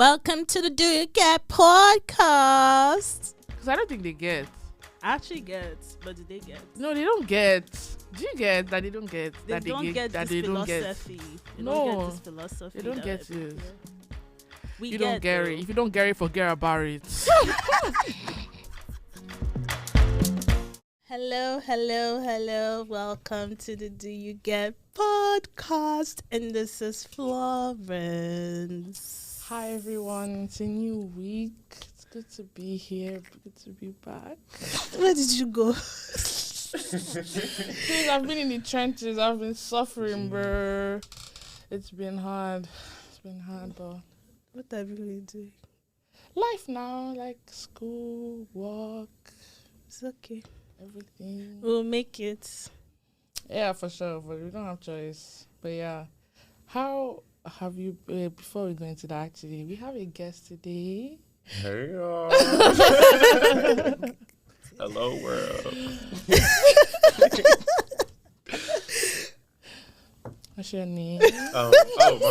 Welcome to the Do You Get podcast. Because I don't think they get. I actually get, but do they get? No, they don't get. Do you get that they don't get? They that don't get that this they don't get. philosophy. They No, don't get this philosophy. They don't that get it. We You get don't get it. If you don't get it, forget about it. Hello. Welcome to the Do You Get podcast. And this is Florence. Hi everyone, it's a new week. It's good to be here. Good to be back. Where did you go? Since I've been in the trenches, I've been suffering, bro. It's been hard. But What have you been doing? life now, like school, work, It's okay. everything. We'll make it. Yeah, for sure, but we don't have choice. But yeah, how have you, before we go into that actually, we have a guest today. Hey y'all. Hello world. What's your name? My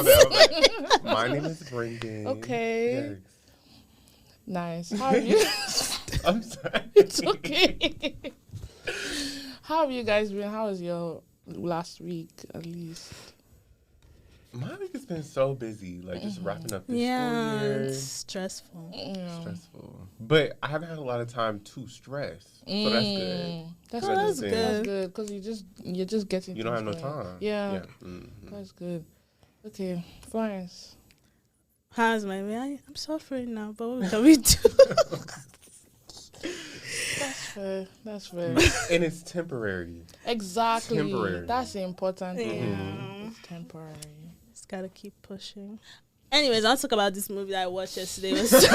bad. My name is Brendan. Okay. Yes. Nice. How have you? I'm sorry. It's okay. How have you guys been? How was your last week, at least? My week has been so busy, like just wrapping up this Yeah, school year. it's stressful. Yeah. Stressful. But I haven't had a lot of time to stress. So that's good. That's Oh, good. that's good. That's good because you're just getting. You don't have no things going. time. Yeah. Mhm. That's good. Okay, Florence. How's my man? I'm suffering now, but what can we do? That's fair. And it's temporary. Exactly. Temporary. That's the important thing. Yeah. It's temporary. Just gotta keep pushing. Anyways, I'll talk about this movie that I watched yesterday. It was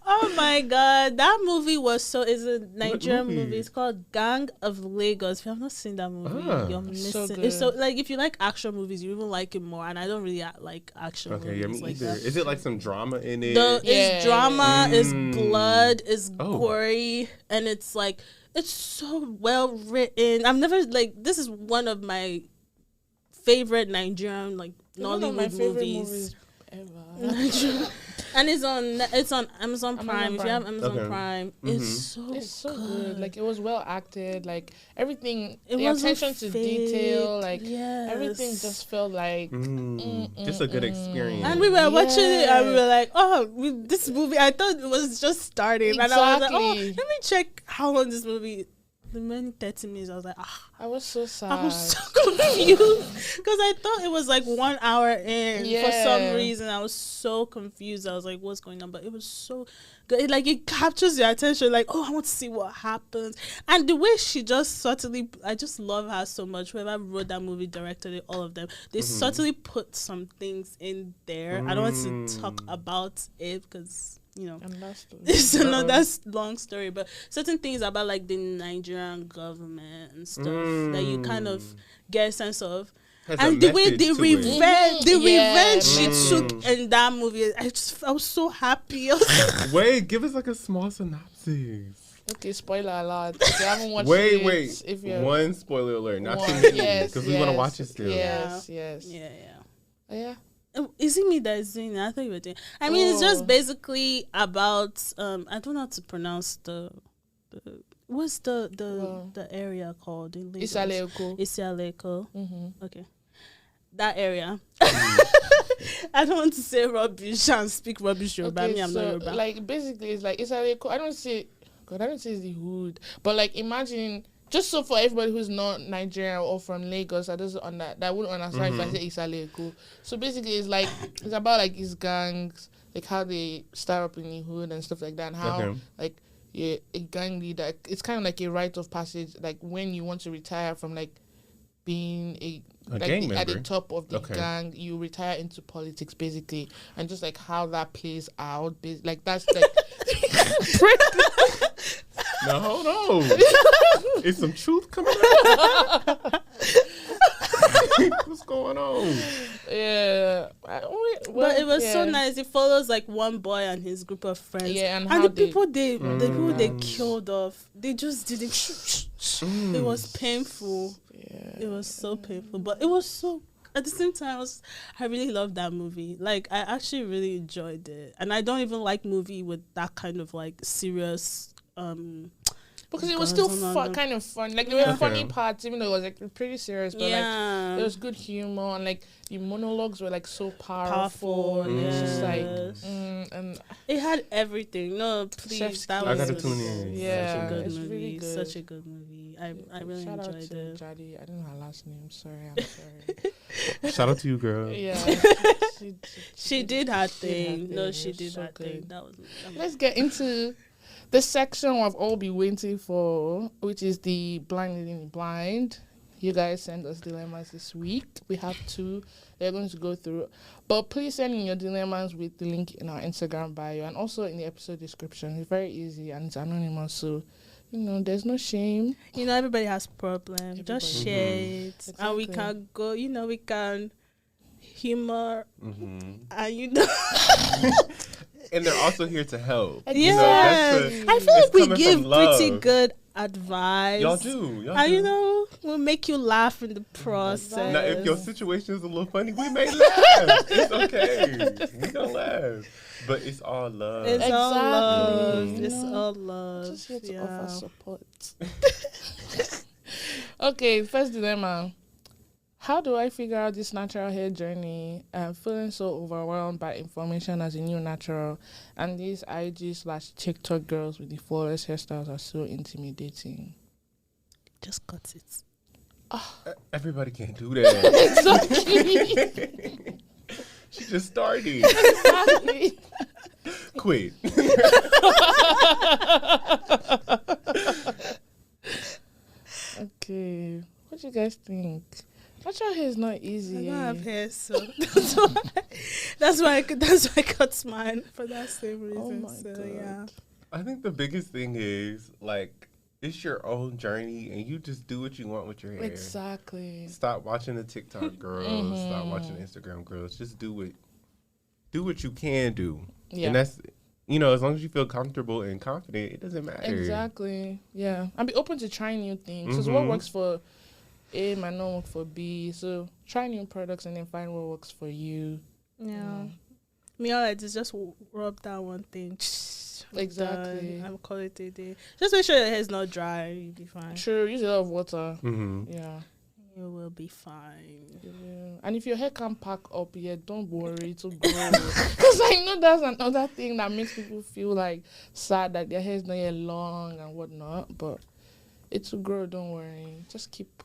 oh my god, that movie was is a Nigerian movie? movie. It's called Gang of Lagos. If you have not seen that movie, you're missing. So It's so good. like if you like action movies, you even like it more. And I don't really like action Okay, yeah, movies me like either. that. Is it like some drama in it? It's drama, it's Mm. blood, it's Oh. gory, and it's like it's so well written. I've never this is one of my favorite Nigerian One of my Nollywood favorite movies. ever. And it's on Amazon Prime. If you have Amazon Okay. Prime, Mhm. It's so good. Like it was well acted. Like everything, It the wasn't attention to fake. detail. Like Yes. everything just felt like. Just a good experience. And we were watching it, and we Yeah. were like, this movie, I thought it was just starting. And I was like, Exactly. let me check how long this movie. The remaining 30 minutes, I was like, I was so sad. I was so confused because I thought it was like 1 hour in for some Yeah. reason. I was so confused. I was like, what's going on? But it was so good. It captures your attention. Like, I want to see what happens. And the way she just subtly, I just love her so much. Whoever wrote that movie, directed it, all of them, they subtly put some things in there. I don't want to talk about it because, And that's it's another long story, but certain things about like the Nigerian government and stuff that you kind of get a sense of, Has a and the way message the to it. revenge she Mm. took in that movie, I was so happy. I was like, Wait, give us like a small synopsis. okay. Spoiler alert. If you haven't watched it, Wait. If you're One spoiler alert, not too one, many, yes, because we want to watch it still. Yes. yeah. Oh, yeah. Is it me that is doing that? I thought you were doing. I mean, it's just basically about. I don't know how to pronounce the what's the area called in Lagos? Isaleko. Isialeko. Mm-hmm. Okay. That area. I don't want to say rubbish and speak rubbish Yoruba. Okay, I'm not Yoruba. like basically it's like Isaleko. I don't say it's the hood, but like imagine. Just so for everybody who's not Nigerian or from Lagos, that wouldn't understand if I say Isaleko. So basically, it's about like these gangs, like how they start up in the hood and stuff like that, and how like a gang leader. It's kind of like a rite of passage, like when you want to retire from like being gang at the member. top of the Okay. gang, you retire into politics basically, and just like how that plays out, like that's like. Now hold on. Is some truth coming out? What's going on? Yeah, but it was so nice. It follows like one boy and his group of friends. Yeah, and and how the they- people they killed off. They just did it. It was painful. Yeah. It was so painful, but it was so at the same time, I really loved that movie. Like, I actually really enjoyed it, and I don't even like movie with that kind of like serious. Because it was still kind of fun. Like, there were Okay. funny parts, even though it was like pretty serious. But like, Yeah, there was good humor, and like the monologues were like so powerful. And it's just like, yes. and It had everything. No, please, Chef's that kiss. I was gotta really tune good. in. Yeah, Such a good it's movie. really good. Such a good movie. I really shout out enjoyed to it. Jadi. I don't know her last name. Sorry, I'm sorry. Shout out to you, girl. Yeah, She did her her thing. No, thing. she It was did so her thing. good. That was. Let's get into the section we've all been waiting for, which is the blind leading the blind. You guys send us dilemmas this week. We have 2. They're going to go through. But please send in your dilemmas with the link in our Instagram bio and also in the episode description. It's very easy and it's anonymous. So, there's no shame. Everybody has problems. Just Everybody. share it, and we Exactly. can go. We can humor, Mhm. and And they're also here to help. Yeah. You know, that's Exactly. I feel it's like we coming give from love. pretty good advice. Y'all do. Y'all And do. we'll make you laugh in the process. Now, if your situation is a little funny, we may laugh. It's okay. We gonna laugh. But it's all love. It's all love. Exactly. It's all love. Just here to Yeah. offer support. Okay, first dilemma. How do I figure out this natural hair journey? I'm feeling so overwhelmed by information as a new natural, and these IG/TikTok girls with the flawless hairstyles are so intimidating. Just cut it. Everybody can't do that. Exactly. She just started. Exactly. Quit. Okay, what do you guys think? Natural hair is not I easy. don't have hair, so that's why I cut mine for that same reason. Oh my so God. yeah. I think the biggest thing is like it's your own journey, and you just do what you want with your hair. Exactly. Stop watching the TikTok girls. Stop watching the Instagram girls. Just do what you can do. Yeah. And that's as long as you feel comfortable and confident, it doesn't matter. Exactly. Yeah. And be open to trying new things. Because what Mhm. works for A might not work for B. So try new products and then find what works for you. Yeah. Me, all I do is just rub that one thing. I'm Exactly. done. I'm call it a day. Just make sure your hair's not dry. You'll be fine. True. Use a lot of water. Mm-hmm. Yeah. You will be fine. Yeah. And if your hair can't pack up yet, don't worry, it'll grow. Because I know that's another thing that makes people feel like sad that their hair is not yet long and whatnot. But it will grow, don't worry. Just keep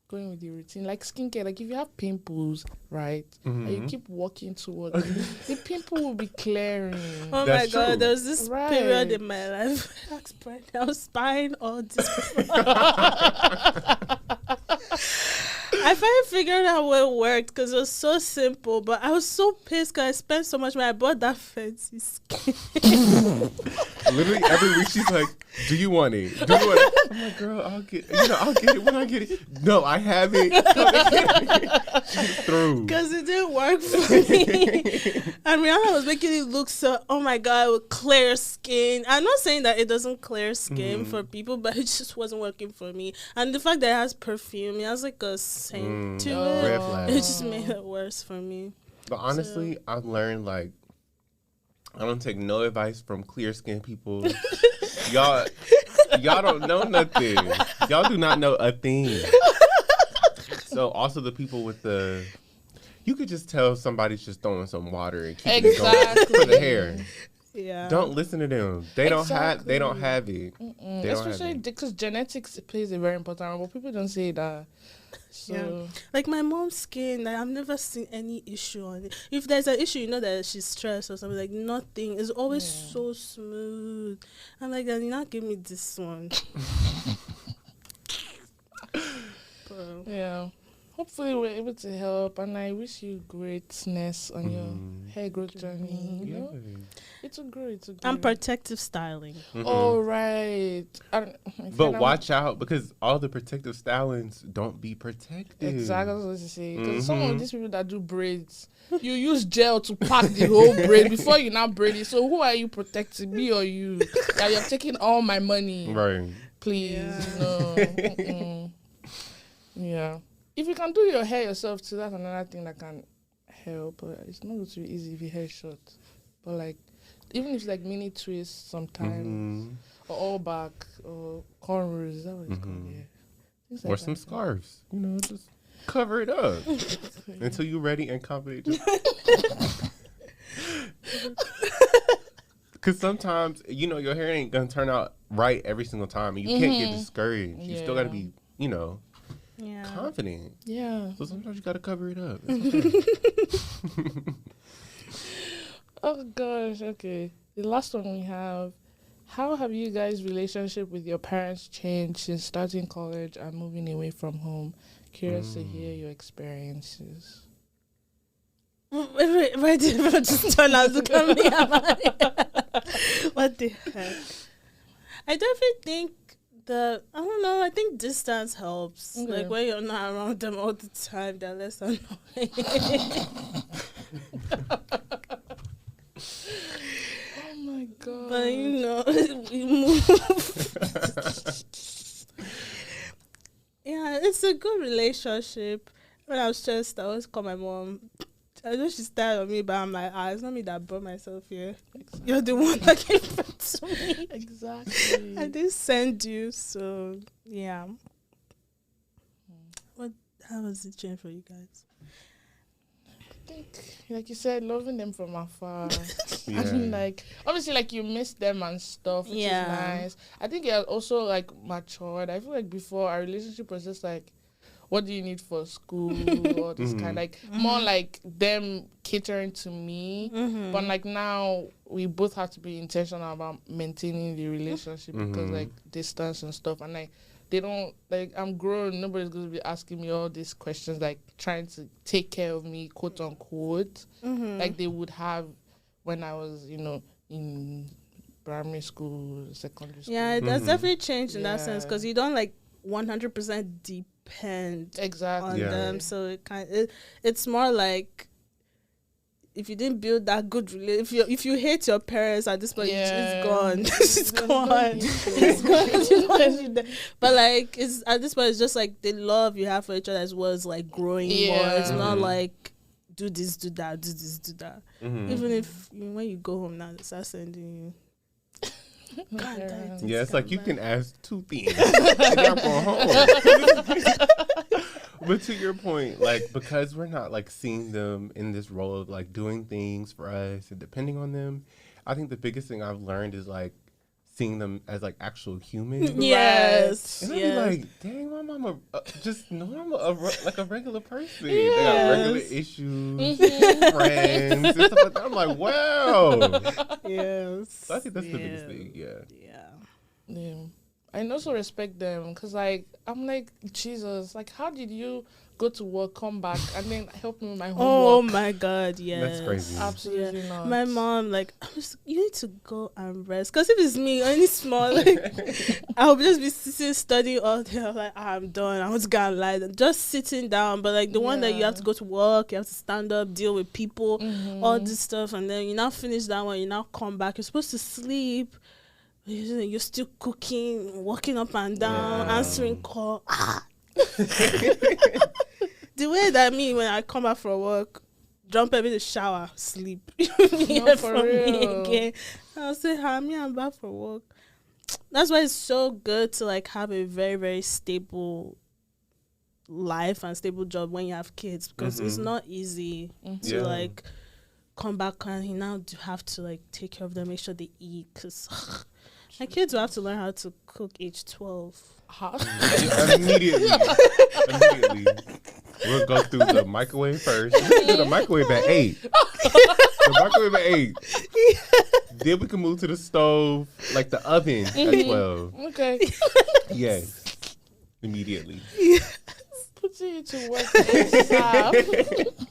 going with the routine. Like skincare, like if you have pimples, right, and you keep walking towards it, the pimple will be clearing. Oh That's my God, true. there was this Right. period in my life I was buying all this. I finally figured out what it worked because it was so simple, but I was so pissed because I spent so much money. I bought that fancy skin. Literally every week she's like, "Do you want it? Do you want it?" I'm like, "Girl, I'll get it when I get it." No, I have it. She's through. Because it didn't work for me. And Rihanna was making it look so, oh my God, with clear skin. I'm not saying that it doesn't clear skin for people, but it just wasn't working for me. And the fact that it has perfume, it has like a scent to it. Red flag. It just made it worse for me. But honestly, I've learned like I don't take no advice from clear skinned people. y'all don't know nothing. Y'all do not know a thing. So also the people with you could just tell somebody's just throwing some water and keeping it going Exactly. for the hair. Yeah. Don't listen to them. They don't have it. They don't have Especially it. because genetics plays a very important role, but people don't say that. So Yeah. Like my mom's skin, like I've never seen any issue on it. If there's an issue, that she's stressed or something, like nothing. It's always so smooth. I'm like, then you not give me this one. Bro. yeah. Hopefully we're able to help, and I wish you greatness on your hair growth journey. You know? It will grow. It will grow. And protective styling. All right. But watch out because all the protective stylings don't be protected. Exactly what I was going to say. Because some of these people that do braids, you use gel to pack the whole braid before you now braid it. So who are you protecting, me or you? That you're taking all my money. Right. Please. Yeah. No. Mm-mm. Yeah. if you can do your hair yourself too, that's another thing that can help. But it's not going to be easy if your hair is short. But like, even if it's like mini twists sometimes, or all back, or cornrows, is that what it's called? Yeah. Things like Or some that. scarves. You know, just cover it up until you're ready and confident. Because sometimes, you know, your hair ain't going to turn out right every single time. And you can't get discouraged. You still got to be, you know, confident. Yeah. So sometimes you got to cover it up. It's okay. Oh gosh, okay. The last one we have, how have you guys' relationship with your parents changed since starting college and moving away from home? Curious to hear your experiences. Why did everyone just turn out to look at me? What the heck? I definitely think I don't know, I think distance helps. Okay. Like when you're not around them all the time, they're less annoying. Oh my god. But you know, we move. Yeah, it's a good relationship. When I was stressed, I always call my mom. I know she's tired of me, but I'm like, it's not me that brought myself here. Exactly. You're the one that gave birth to me. Exactly. I didn't send you, so yeah. How was it change for you guys? I think, like you said, loving them from afar. Yeah. And like, obviously, like you miss them and stuff, which is nice. I think it has also like matured. I feel like before our relationship was just like, what do you need for school? Or this kind, like more like them catering to me. But like now, we both have to be intentional about maintaining the relationship because like distance and stuff. And like, they don't, like, I'm grown. Nobody's going to be asking me all these questions, like trying to take care of me, quote unquote, like they would have when I was, you know, in primary school, secondary school. Yeah, that's definitely changed in that sense Yeah. because you don't like 100% depend Exactly. on them. So it's more like if you didn't build that good relationship, if you hate your parents at this point, it's gone. It's gone. It's gone. But like it's at this point, it's just like the love you have for each other as well as like growing more. It's not like do this, do that, do this, do that. Even if when you go home now, they start sending you. Yeah, it's like you can ask 2 things. And I'm going home. But to your point, like, because we're not like seeing them in this role of like doing things for us and depending on them, I think the biggest thing I've learned is like seeing them as like actual humans. Yes. And I'd be like, dang, my mama just normal, like a regular person. They got regular issues, friends, and stuff like that. I'm like, wow. Yes. So I think that's the biggest thing, yeah. Yeah. I also respect them because, like, I'm like, Jesus, like, how did you go to work, come back, and then help me with my homework? Oh my God, yes. That's crazy. Absolutely not. My mom, like, you need to go and rest. Because if it's me, any small, like, I'll just be sitting, studying all day. I'm like, I'm done. I want to go and lie. Just sitting down. But, like, the one that you have to go to work, you have to stand up, deal with people, all this stuff. And then you now finish that one, you now come back. You're supposed to sleep. You're still cooking, walking up and down, answering call. The way that when I come back from work, jump in the shower, sleep. No, for real. Again. I'll say, honey, I'm back from work. That's why it's so good to like have a very, very stable life and stable job when you have kids because it's not easy to like come back and you now have to like take care of them, make sure they eat because my kids will have to learn how to cook age 12. Immediately. We'll go through the microwave first. We'll do the microwave at 8. The microwave at 8. Then we can move to the stove, like the oven at 12. Okay. Yes. Immediately. Putting you to work ASAP.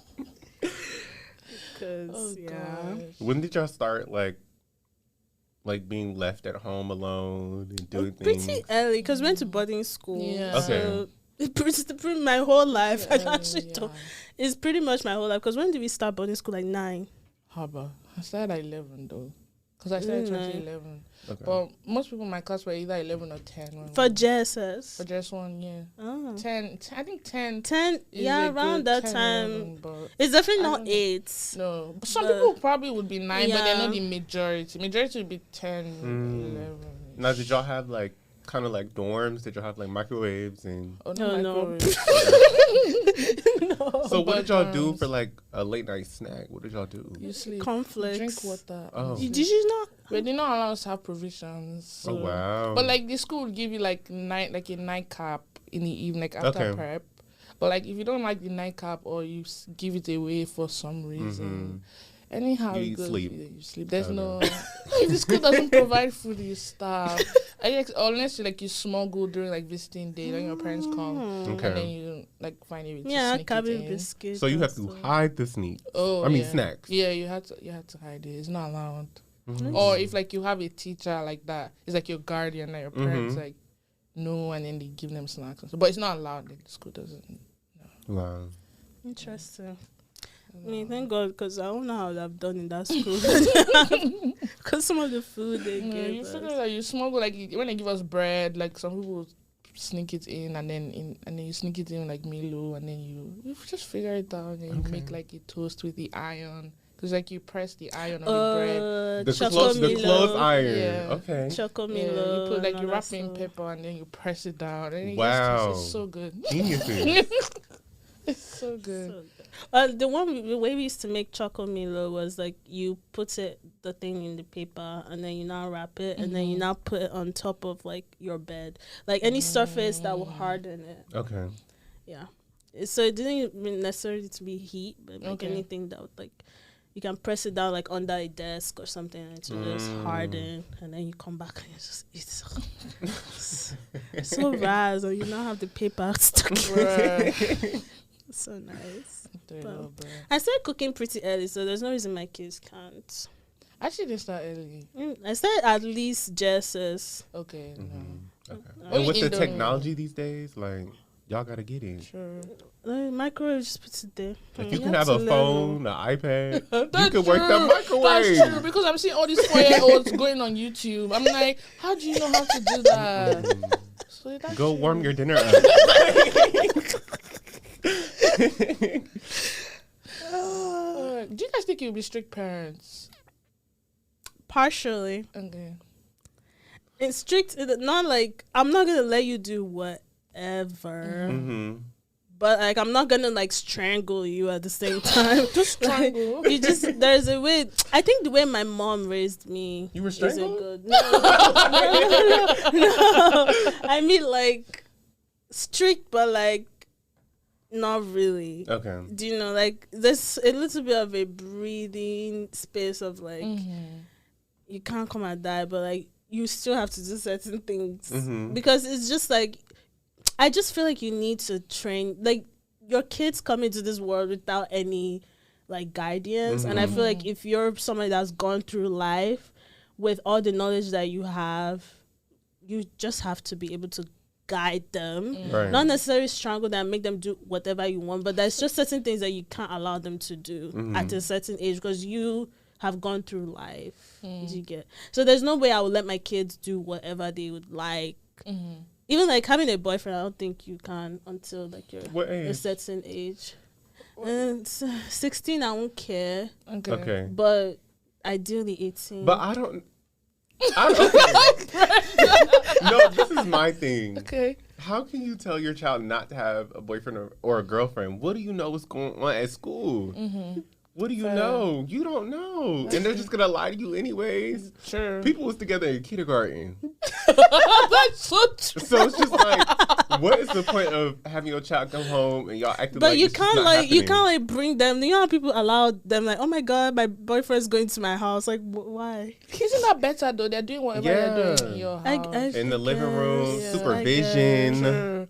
Because, Gosh. When did y'all start, like being left at home alone and doing things? Pretty early because we went to boarding school. Yeah. So it's pretty my whole life. I actually don't. It's pretty much my whole life because when did we start boarding school? Like 9. How about? I started at 11 though. because I started 2011. Okay. But most people in my class were either 11 or 10. For JSS. For just one, yeah. Oh. 10, I think 10. 10, is yeah, a around good that 10, time. 11, but It's definitely I not don't know. 8. no. But some But- people probably would be 9, but they're Yeah. not the majority. Majority would be 10, 11. Now, did y'all have like kind of like dorms? Did y'all have like microwaves and? Oh, No, no. microwave. So what did y'all do But, for like a late night snack? What did y'all do? You sleep. Conflicts. Drink water. Oh. Did you not? But they don't allow us to have provisions. So. Oh wow! But like the school would give you like a nightcap in the evening, like after Okay. prep. But like if you don't like the nightcap or you give it away for some reason, anyhow You it goes, sleep. you sleep. There's Okay. no if the school doesn't provide food, you starve. I guess unless you smuggle during like visiting day, when your parents come, Okay. and then you like find a way to Yeah, sneak it cabin in. biscuits. So you and have to stuff. hide the sneak. Oh, I mean yeah. snacks. Yeah, you had to hide it. It's not allowed. Mhm. Or if like you have a teacher like that, it's like your guardian, like your parents Mhm. like no, and then they give them snacks. And stuff. But it's not allowed. Like the school doesn't. Wow. Interesting. I mean, thank God, because I don't know how I've done in that school. Because some of the food they No, gave you us. figure that you smuggle when they give us bread, like some people sneak it in and then you sneak it in like Milo and then you just figure it out and you Okay. make like a toast with the iron because like you press the iron on the bread. The close Chocomilo. iron. Yeah. Okay. Chocomilo. You put like and you all wrap that it in stuff. pepper and then you press it down and it Wow. it's so good. Geniuses. It's so good. So good. The way we used to make Chocomilo was like you put the thing in the paper and then you now wrap it and then you now put it on top of like your bed, like any surface that will harden it. Okay. Yeah. So it didn't mean necessarily to be heat, but like Okay. anything that would like you can press it down like under a desk or something and it will just harden and then you come back and you just eat it. So raz or you now have the paper stuck in it. Bruh. So nice. There you Well, go, bruh. I started cooking pretty early, so there's no reason my kids can't. Actually, they start early. I started at least JSS. Okay, no. Okay. Only And with the Indomie. technology these days, like y'all gotta get in. Sure. Microwave, just put it there. If you You can have to a learn. phone, an iPad, you That's can work the true. microwave. That's true because I'm seeing all these 4-year-olds going on YouTube. I'm like, how do you know how to do that? So that's Go true. warm your dinner up. Do you guys think you'll be strict parents? Partially. Okay. It's strict, not like, I'm not going to let you do whatever. hmm But like I'm not gonna like strangle you at the same time. Just strangle. You just there's a way. I think the way my mom raised me. You were isn't strangled? good. No. I mean like strict, but like not really. Okay. Do you know like there's a little bit of a breathing space of like you can't come and die, but like you still have to do certain things because it's just like. I just feel like you need to train, like, your kids come into this world without any, like, guidance. And I feel like if you're somebody that's gone through life with all the knowledge that you have, you just have to be able to guide them. Right. Not necessarily strangle them, make them do whatever you want, but there's just certain things that you can't allow them to do at a certain age because you have gone through life. Do you get? So there's no way I would let my kids do whatever they would like. Even like having a boyfriend, I don't think you can until like you're What a age? certain age. And 16, I won't care, Okay. but ideally 18. But I don't. Okay. No, this is my thing. Okay. How can you tell your child not to have a boyfriend or a girlfriend? What do you know what's going on at school? What do you know? You don't know. And they're just going to lie to you anyways. Sure. People was together in kindergarten. That's so true. So it's just like, what is the point of having your child come home and y'all acting but like you it's just can't not like you happening? can't like bring them. You know how people allow them like, oh my god, my boyfriend's going to my house. Like why? Isn't that better though? They're doing whatever they're doing in your house. In the living room, guess, supervision. Sure.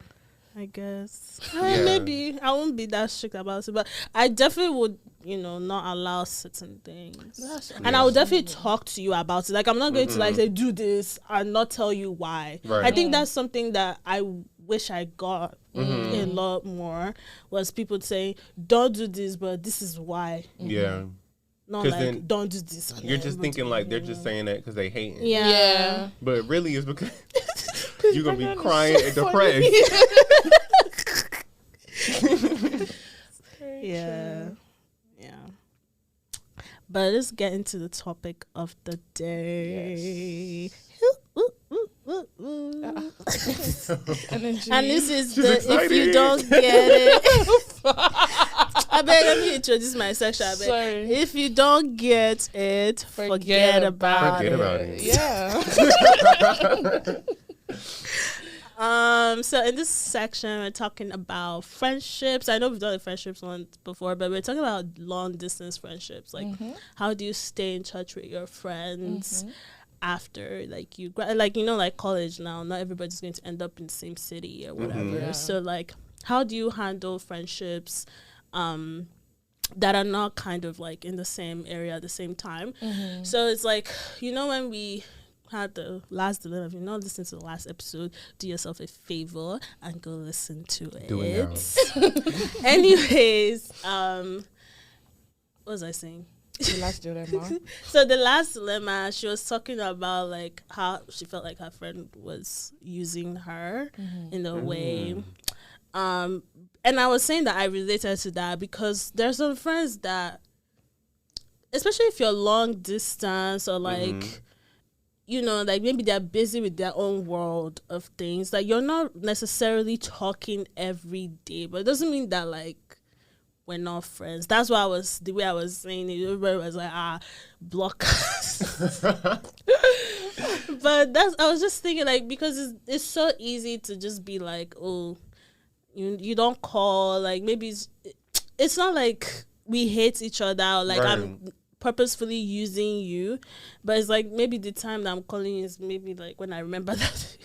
I guess. Yeah. Maybe I won't be that strict about it, but I definitely would, not allow certain things. And I would definitely talk to you about it. Like I'm not going to like say do this and not tell you why. Right. I think that's something that I wish I got a lot more was people saying don't do this, but this is why. Yeah. Not 'Cause like then don't do this. and You're then just don't thinking do like they're that. just saying that because they hating. Yeah. But really, it's because you're gonna be Brandon is crying so and funny. depressed. Yeah. Yeah. But let's get into the topic of the day. Energy. And this is She's the excited. if you don't get it. I beg, let me introduce my section. I beg. Sorry. If you don't get it, forget about Forget it. about it. Yeah. So in this section, we're talking about friendships. I know we've done the friendships one before, but we're talking about long distance friendships. Like, how do you stay in touch with your friends after, like, like college now? Not everybody's going to end up in the same city or whatever. Yeah. So, like, how do you handle friendships that are not kind of like in the same area at the same time? So it's like, when we had the last dilemma, if you're not listening to the last episode, do yourself a favor and go listen to Do it it. Anyways, what was I saying? The last dilemma. So the last dilemma, she was talking about like how she felt like her friend was using her in a way. And I was saying that I related to that because there's some friends that, especially if you're long distance or like, like maybe they're busy with their own world of things. Like you're not necessarily talking every day, but it doesn't mean that like we're not friends. That's why the way I was saying it, everybody was like, block us. But I was just thinking like, because it's so easy to just be like, oh, you don't call, like maybe it's not like we hate each other or like Right. I'm purposefully using you, but it's like maybe the time that I'm calling is maybe like when I remember that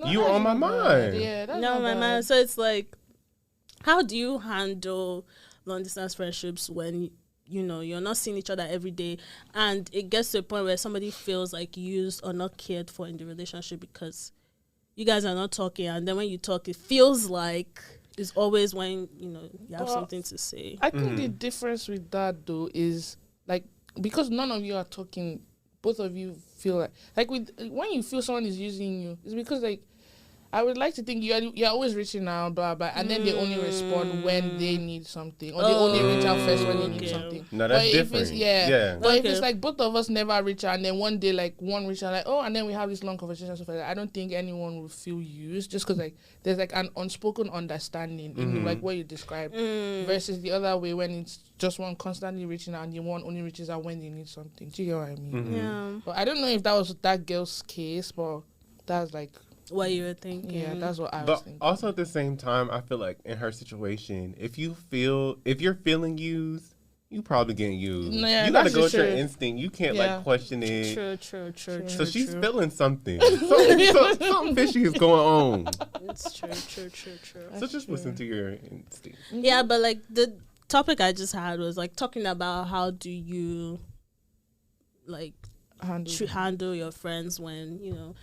You on my mind. Yeah, that's no not my bad. mind. So it's like, how do you handle long distance friendships when you're not seeing each other every day and it gets to a point where somebody feels like used or not cared for in the relationship because you guys are not talking, and then when you talk it feels like it's always when you have But something to say. I think the difference with that though is like because none of you are talking, both of you feel like with when you feel someone is using you, it's because like I would like to think you're always reaching out, blah blah, and then they only respond when they need something, or they only reach out first when they need Okay. something. No, that's But if different. it's, yeah. Yeah. But if Okay. it's like both of us never reach out, and then one day like one reach out, like and then we have this long conversation and stuff like that, I don't think anyone will feel used just because like there's like an unspoken understanding in like what you described versus the other way when it's just one constantly reaching out and the one only reaches out when they need something. Do you get what I mean? Yeah, But I don't know if that was that girl's case, but that's like what you were thinking. yeah, that's what I was But thinking. also at the same time, I feel like in her situation, if you're feeling used, you probably getting used. Yeah, you gotta that's go with just your true. instinct. You can't Yeah. like question it. True. So she's feeling something. Something fishy is going on. It's true. So just listen to your instinct. Yeah, but like the topic I just had was like talking about how do you like handle your friends when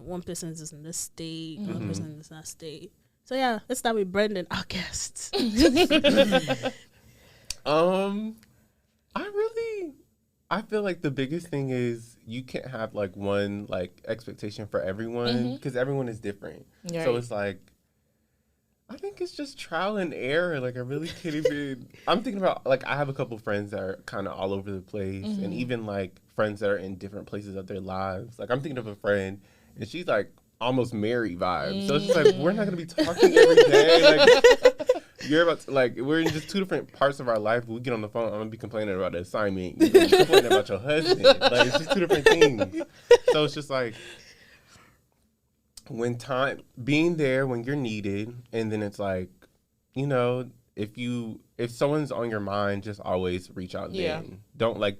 one person is in this state, one person is in that state. So yeah, let's start with Brendan, our guest. I feel like the biggest thing is you can't have like one like expectation for everyone because everyone is different. Yeah, So right. it's like I think it's just trial and error. Like I really can't even. I'm thinking about like I have a couple friends that are kind of all over the place, and even like friends that are in different places of their lives. Like I'm thinking of a friend, and she's like almost married vibes. So it's just like we're not gonna be talking every day. Like you're about to, like we're in just two different parts of our life. We get on the phone, I'm gonna be complaining about the assignment. You're gonna be complaining about your husband. Like it's just two different things. So it's just like. When being there when you're needed, and then it's like, if someone's on your mind, just always reach out then. Don't like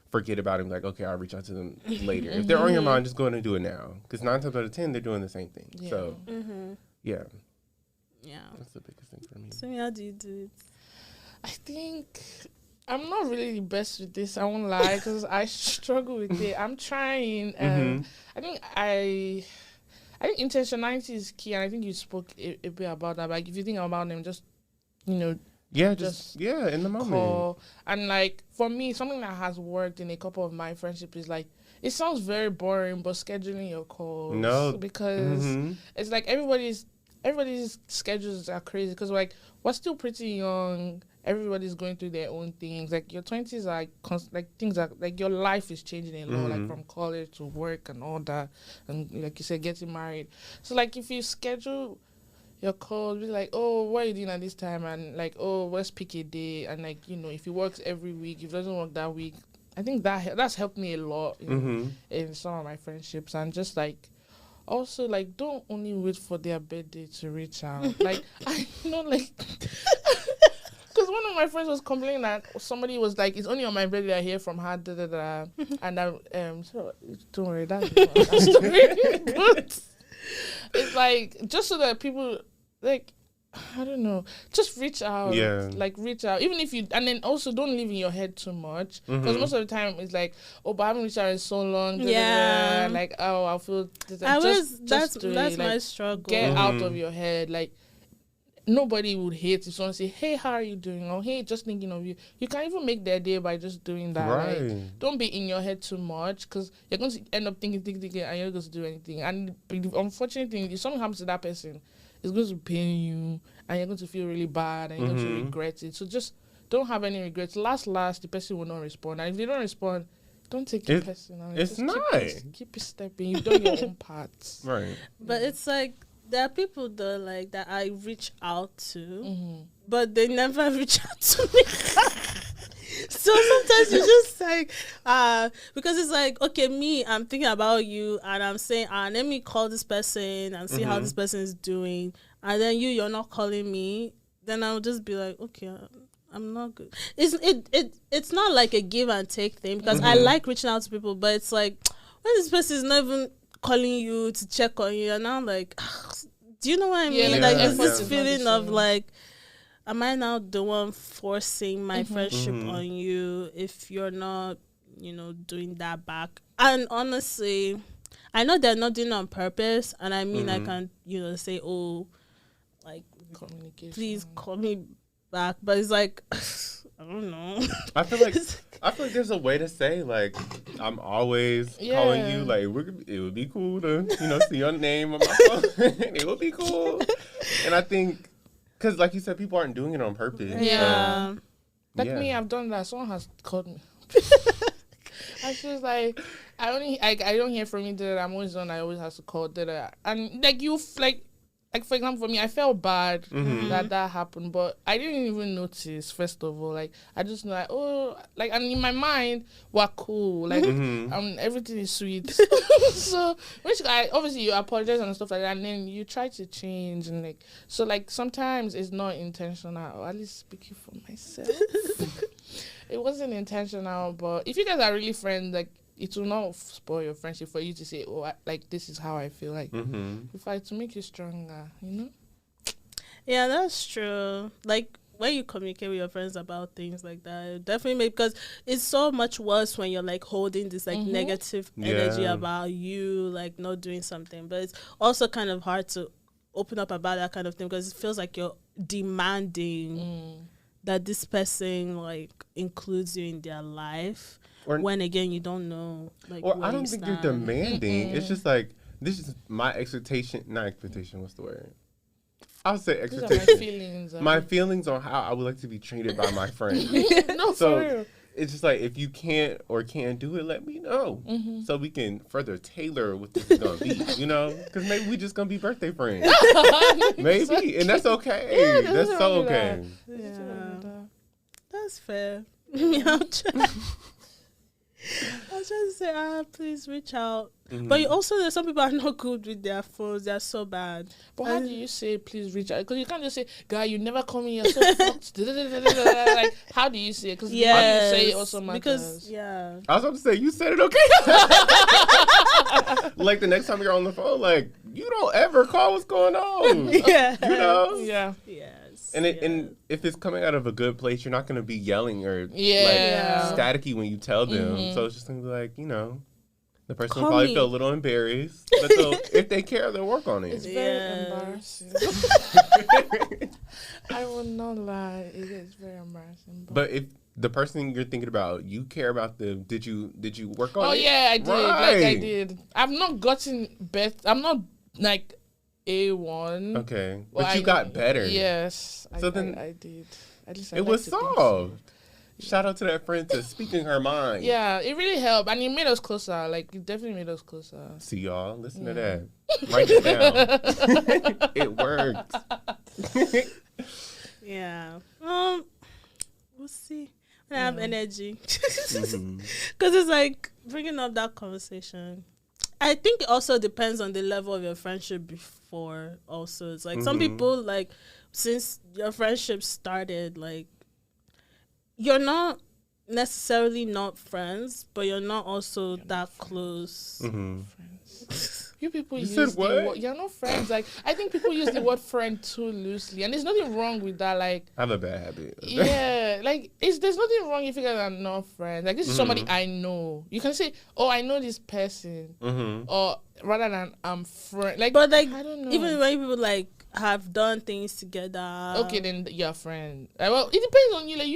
forget about him. Like, okay, I'll reach out to them later. If they're on your mind, just go ahead and do it now. Because 9 times out of 10, they're doing the same thing. Yeah. So, yeah, Yeah. that's the biggest thing for me. So how do you do it? I think I'm not really the best with this. I won't lie, because I struggle with it. I'm trying. I think intentionality is key, and I think you spoke a bit about that. Like if you think about them, just Yeah, just in the moment. call. And like for me, something that has worked in a couple of my friendships is like, it sounds very boring, but scheduling your calls. No. Because Mm-hmm. it's like everybody's schedules are crazy, because like we're still pretty young. Everybody's going through their own things. Like your 20s are like things are like your life is changing a lot, like from college to work and all that, and like you said, getting married. So like if you schedule your calls, be like, oh, what are you doing at this time? And like, oh, let's pick a day. And like, you know, if it works every week, if it doesn't work that week, I think that's helped me a lot in some of my friendships. And just like, also like, don't only wait for their birthday to reach out. Like, I know, like, because one of my friends was complaining that somebody was like, it's only on my birthday I hear from her, da da da. And so don't worry, that's not that story. But it's like, just so that people, like, I don't know, just reach out. Yeah. Like, reach out. Even if you, and then also don't live in your head too much. Because most of the time it's like, oh, but I haven't reached out in so long. Da, da, Yeah. da. Like, oh, I'll feel, That's do my it. struggle. Get out of your head. Like, nobody would hate if someone say, hey, how are you doing? Or hey, just thinking of you. You can even make their day by just doing that. Right. Like, don't be in your head too much, because you're going to end up thinking, and you're not going to do anything. And the unfortunate thing, if something happens to that person, it's going to pain you, and you're going to feel really bad, and you're going to regret it. So just don't have any regrets. Last, the person will not respond. And if they don't respond, don't take it personal. It's just not. Keep it stepping. You've done your own parts. Right. But it's like, there are people though, like, that I reach out to, but they never reach out to me. So sometimes you just like, because it's like, okay, me, I'm thinking about you, and I'm saying, let me call this person and see how this person is doing, and then you're not calling me, then I'll just be like, okay, I'm not good. It's not like a give and take thing, because I like reaching out to people, but it's like, when this person is not even calling you to check on you, and I'm like, do you know what I mean? Yeah, Like, yeah, it's this yeah. feeling of like, am I now the one forcing my friendship on you if you're not, doing that back? And honestly, I know they're not doing it on purpose, and I mean, I can, say, oh, like, Communication. please call me back, but it's like, I don't know. I feel like there's a way to say, like, I'm always calling you. Like, it would be cool to, see your name on my phone. It would be cool. And I think, because like you said, people aren't doing it on purpose. Yeah. So, Like me, I've done that. Someone has called me. I was like, I don't hear from you. I'm always on. I always have to call. And like you, like for example, for me, I felt bad that happened, but I didn't even notice. First of all, like I just know, like, oh, like, and in my mind, we're cool, like everything is sweet. So obviously you apologize and stuff like that, and then you try to change, and like, so like sometimes it's not intentional, or at least speaking for myself, it wasn't intentional. But if you guys are really friends, like, it will not spoil your friendship for you to say, oh, like, this is how I feel. Like, to make you stronger, Yeah, that's true. Like, when you communicate with your friends about things like that, it definitely because it's so much worse when you're, like, holding this, like, negative energy about you, like, not doing something. But it's also kind of hard to open up about that kind of thing, because it feels like you're demanding that this person, like, includes you in their life. When again you don't know, like, or I don't think you're demanding. It's just like, this is my expectation. Not expectation. What's the word? I'll say expectation. These are my feelings. My feelings on how I would like to be treated by my friend. No, So for real. it's just like, if you can't or can't do it, let me know so we can further tailor what this is gonna be. Because maybe we just gonna be birthday friends. Maybe, and that's okay. Yeah, that's so wrong with okay. Yeah, that's fair. I was trying to say, please reach out. But there's some people are not good with their phones. They're so bad. But how do you say, please reach out? Because you can't just say, guy, you never call me, you're so fucked. Like, how do you say it? Because how you say it also matters. Because, I was about to say, you said it okay. Like, the next time you're on the phone, like, you don't ever call what's going on. Yeah. Yeah. Yes. And if it's coming out of a good place, you're not going to be yelling or like staticky when you tell them. So it's just going to be like, the person will probably feel a little embarrassed. But if they care, they'll work on it. It's very embarrassing. I will not lie. It is very embarrassing. But if the person you're thinking about, you care about them, did you work on it? Oh yeah, I did. Like I Right. did. I've not gotten better. I'm not like A1. Okay. Well, But you got better. Yes. So then I did. At least I It like was to think so. solved. Shout out to that friend to speaking her mind. Yeah, it really helped, and it made us closer. Like it definitely made us closer. See y'all. Listen to that. Write it down. It works. Yeah. We'll see. When I have energy. Mhm. Because it's like bringing up that conversation. I think it also depends on the level of your friendship before. Also, it's like some people, like, since your friendship started, like, you're not necessarily not friends, but you're not also that close. Mhm. Friends. You people You use said the what? word. You're not friends. Like I think people use the word friend too loosely, and there's nothing wrong with that. Like I have a bad habit. yeah, like there's nothing wrong if you guys are not friends. Like this is somebody I know. You can say, "Oh, I know this person," or rather than I'm friend. Like, But, like, I don't know. even when people, like, have done things together. Okay, then you're a friend. Well, it depends on you. Like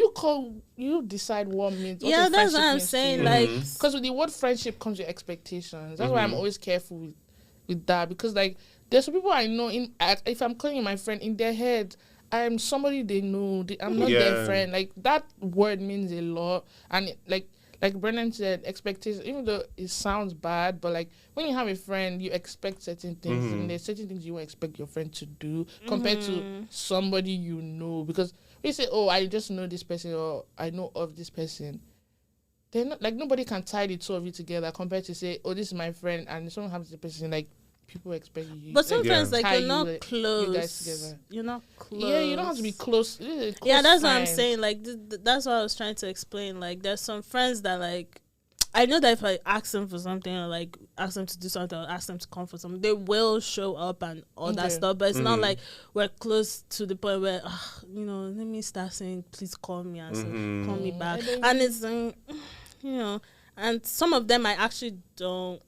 you decide what means. What Yeah, a that's what friendship I'm means to saying. you. Like, Because with the word friendship comes with expectations. That's why I'm always careful with that. Because like there's some people I know if I'm calling you my friend, in their head I'm somebody they know. I'm not their friend. Like that word means a lot. And like Brennan said, expectations. Even though it sounds bad, but like when you have a friend, you expect certain things, and there's certain things you won't expect your friend to do compared to somebody you know. Because when you say, "Oh, I just know this person," or "I know of this person," they're not like nobody can tie the two of you together compared to say, "Oh, this is my friend," and someone happens to the person. Like people expect you. but sometimes, tie like, you're you, not close. You guys together. You're not close. Yeah, you don't have to be close. Yeah, that's what I'm saying. Like, that's what I was trying to explain. Like, there's some friends that, like, I know that if I ask them for something, or like ask them to do something, or ask them to come for something, they will show up and all that stuff. But it's not like we're close to the point where, let me start saying, "Please call me," and say, "Call me back." And it's, and some of them I actually don't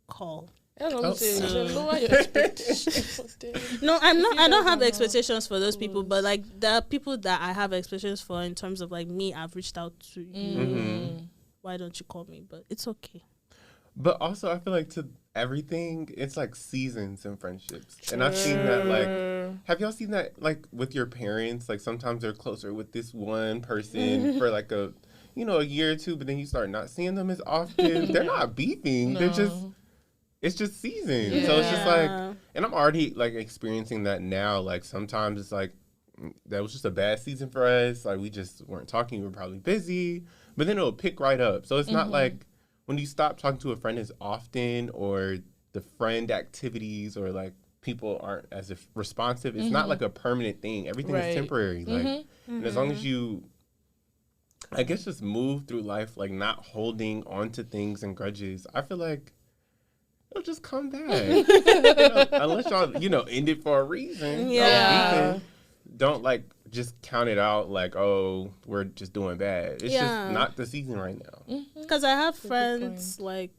call. Lower your expectations. No, I'm not. I don't have expectations for those people, but like there are people that I have expectations for in terms of like me. I've reached out to you. Why don't you call me? But it's okay. But also, I feel like to everything, it's like seasons in friendships. And I've seen that, like, have y'all seen that, like, with your parents? Like, sometimes they're closer with this one person for, like, a year or two, but then you start not seeing them as often. They're not beefing. No. They're just, it's just seasons. Yeah. So it's just like, and I'm already, like, experiencing that now. Like, sometimes it's like, that was just a bad season for us. Like, we just weren't talking. We were probably busy. But then it'll pick right up. So it's not like when you stop talking to a friend as often, or the friend activities, or like people aren't as responsive. It's not like a permanent thing. Everything is temporary. Like, and as long as you, I guess, just move through life, like not holding on to things and grudges, I feel like it'll just come back. Unless y'all, end it for a reason. Yeah. Don't like just count it out like, oh, we're just doing bad. It's just not the season right now. Because I have friends, like,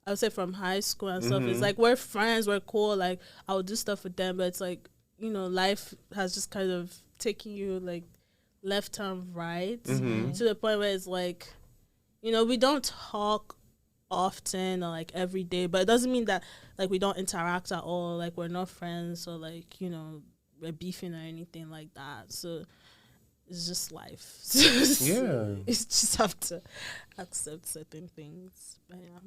I would say from high school and stuff. It's like, we're friends, we're cool. Like, I'll do stuff with them. But it's like, life has just kind of taken you, like, left and right to the point where it's like, we don't talk often or, like, every day. But it doesn't mean that, like, we don't interact at all. Like, we're not friends or, like, we're beefing or anything like that. So it's just life. Yeah. You just have to accept certain things. But yeah.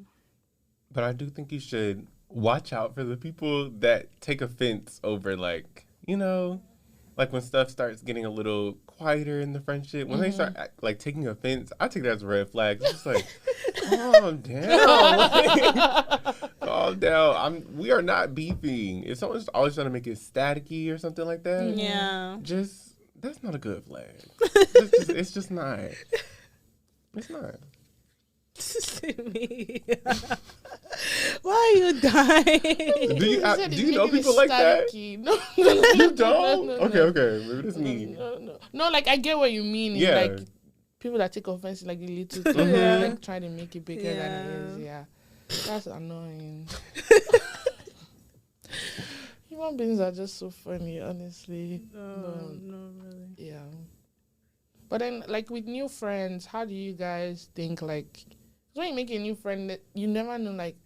But I do think you should watch out for the people that take offense over, like, like when stuff starts getting a little quieter in the friendship. When they start like taking offense, I take that as a red flag. It's just like, calm down. Calm down. We are not beefing. If someone's always trying to make it staticky or something like that, that's not a good flag. It's just not. It's not. Me. Why are you dying? Do you know people like that? No, You don't? No. Okay. Maybe that's me. No, like I get what you mean. Yeah. Like people that take offense, like the little things, like trying to make it bigger than it is. Yeah, that's annoying. You Human beings are just so funny, honestly. No, really. Yeah. But then, like, with new friends, how do you guys think, like, when you make a new friend, that you never know, like,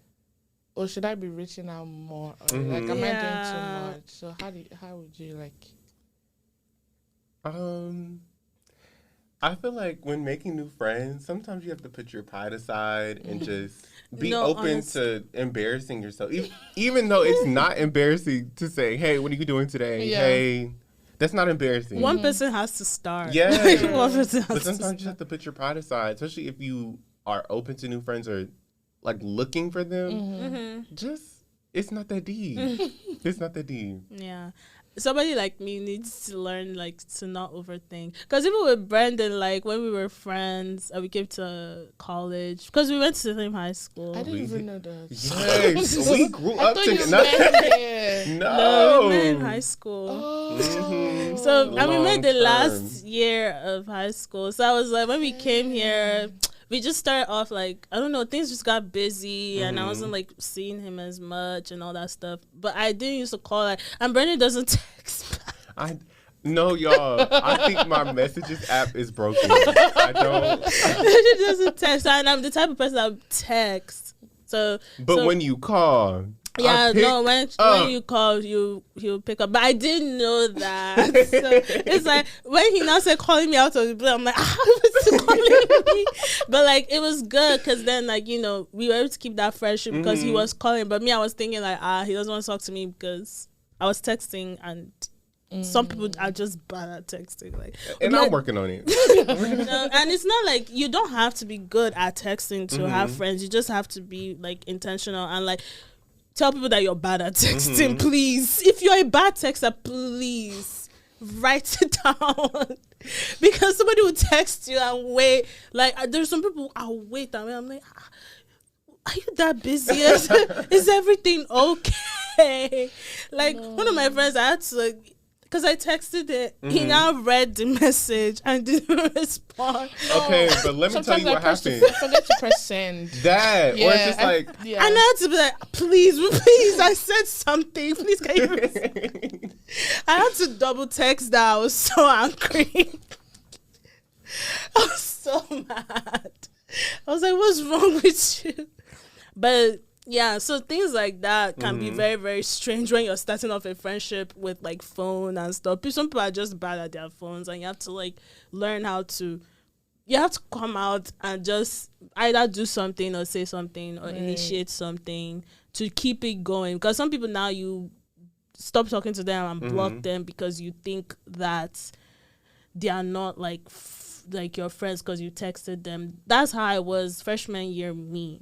oh, should I be reaching out more? Or, like, am I doing too much? So how would you, like... I feel like when making new friends, sometimes you have to put your pride aside and just be No, open to embarrassing yourself. Even though it's not embarrassing to say, hey, what are you doing today? Yeah. Hey, that's not embarrassing. One person has to start. Yeah. One person has But to sometimes start. you have to put your pride aside, especially if you are open to new friends or like looking for them. Mm-hmm. Just, it's not that deep. It's not that deep. Yeah. Somebody like me needs to learn like to not overthink. Because even with Brandon, like when we were friends and we came to college, because we went to the same high school. I didn't even know that. Yes, we grew I up thought you together. met there. No, we No. met in high school. Oh. Mhm. So and we met the Long last term. year of high school. So I was like, when we came here, we just started off like, I don't know, things just got busy and I wasn't like seeing him as much and all that stuff. But I didn't used to call like, and Brandon doesn't text back. No, y'all. I think my messages app is broken. I don't. Brandon doesn't text, and I'm the type of person that would text. So, But when you call, yeah, I pick no, when up. you call, he'll pick up. But I didn't know that. So it's like when he now said calling me out of the blue, I'm like, how was he calling me? But like it was good because then like we were able to keep that friendship because he was calling. But me, I was thinking like he doesn't want to talk to me because I was texting and. Some people are just bad at texting, like, And I'm working on it. no, and it's not like you don't have to be good at texting to have friends. You just have to be like intentional and like tell people that you're bad at texting. Please, if you're a bad texter, please write it down because somebody will text you and wait. Like there's some people I'll wait and wait. I'm like, are you that busy? Is everything okay? Like one of my friends, I had to like. Because I texted it, he now read the message and didn't respond. Okay, but let me tell Sometimes you I what forget happened. to press send. That, or it's just like, yeah. And I had to be like, please, I said something. Please, can you respond? I had to double text that. I was so angry. I was so mad. I was like, what's wrong with you? But yeah, so things like that can be very, very strange when you're starting off a friendship with like phone and stuff. Some people are just bad at their phones and you have to like learn how to come out and just either do something or say something or initiate something to keep it going. Because some people now you stop talking to them and block them because you think that they are not like your friends because you texted them. That's how I was freshman year me.